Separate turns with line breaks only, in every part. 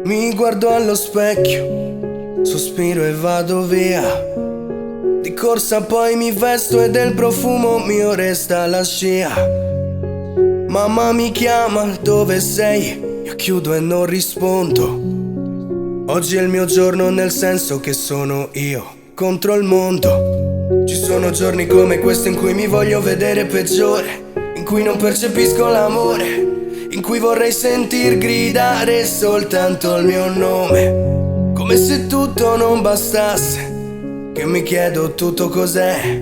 Mi guardo allo specchio, sospiro e vado via. Di corsa poi mi vesto e del profumo mio resta la scia. Mamma mi chiama, dove sei? Io chiudo e non rispondo. Oggi è il mio giorno nel senso che sono io contro il mondo. Ci sono giorni come questo in cui mi voglio vedere peggiore, in cui non percepisco l'amore, in cui vorrei sentir gridare soltanto il mio nome. Come se tutto non bastasse, che mi chiedo tutto cos'è,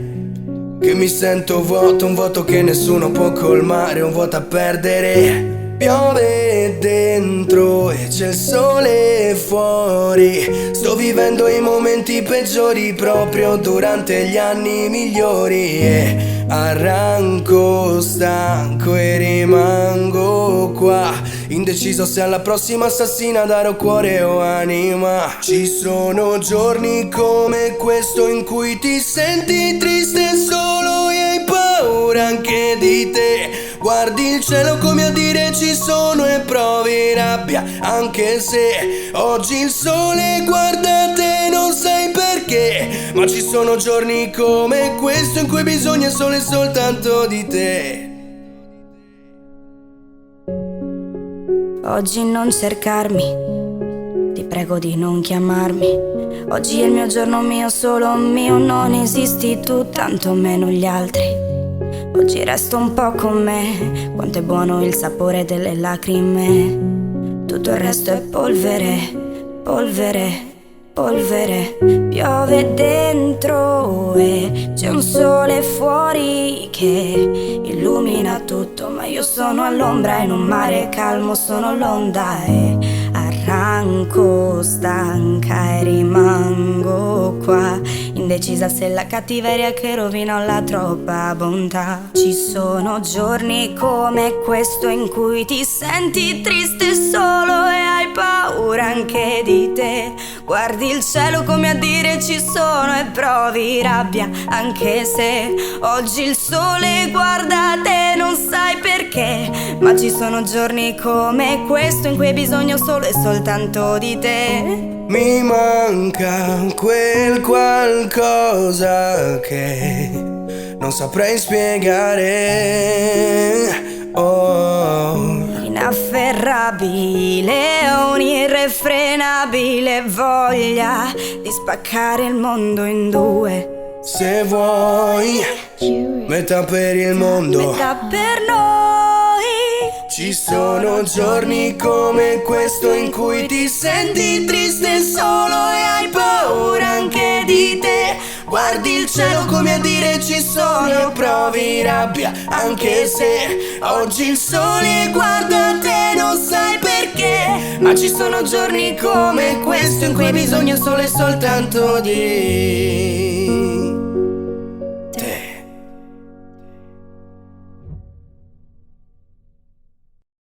che mi sento vuoto, un vuoto che nessuno può colmare, un vuoto a perdere. Piove dentro e c'è il sole fuori. Sto vivendo i momenti peggiori proprio durante gli anni migliori. E arranco stanco e rimango qua, indeciso se alla prossima assassina darò cuore o anima. Ci sono giorni come questo in cui ti senti triste e solo e hai paura anche di te. Guardi il cielo come a dire ci sono e provi rabbia anche se oggi il sole guarda te, non sai perché. Ma ci sono giorni come questo in cui bisogna solo e soltanto di te.
Oggi non cercarmi, ti prego di non chiamarmi. Oggi è il mio giorno mio, solo mio, non esisti tu, tanto meno gli altri. Oggi resto un po' con me, quanto è buono il sapore delle lacrime. Tutto il resto è polvere, polvere, polvere. Piove dentro e c'è un sole fuori che illumina tutto, ma io sono all'ombra in un mare calmo, sono l'onda e arranco stanca e rimango qua, indecisa se la cattiveria che rovina o la troppa bontà. Ci sono giorni come questo in cui ti senti triste solo e hai paura anche di te. Guardi il cielo come a dire ci sono e provi rabbia anche se oggi il sole guarda te, non sai perché. Ma ci sono giorni come questo in cui hai bisogno solo e soltanto di te.
Mi manca quel qualcosa che non saprei spiegare. Oh,
inafferrabile, un'irrefrenabile voglia di spaccare il mondo in due.
se vuoi, metà per il mondo,
metà per noi.
Ci sono giorni come questo in cui ti senti triste solo e hai paura anche di te. Guardi il cielo come a dire ci sono e provi rabbia anche se oggi il sole guarda te, non sai perché. Ma ci sono giorni come questo in cui hai bisogno solo e soltanto di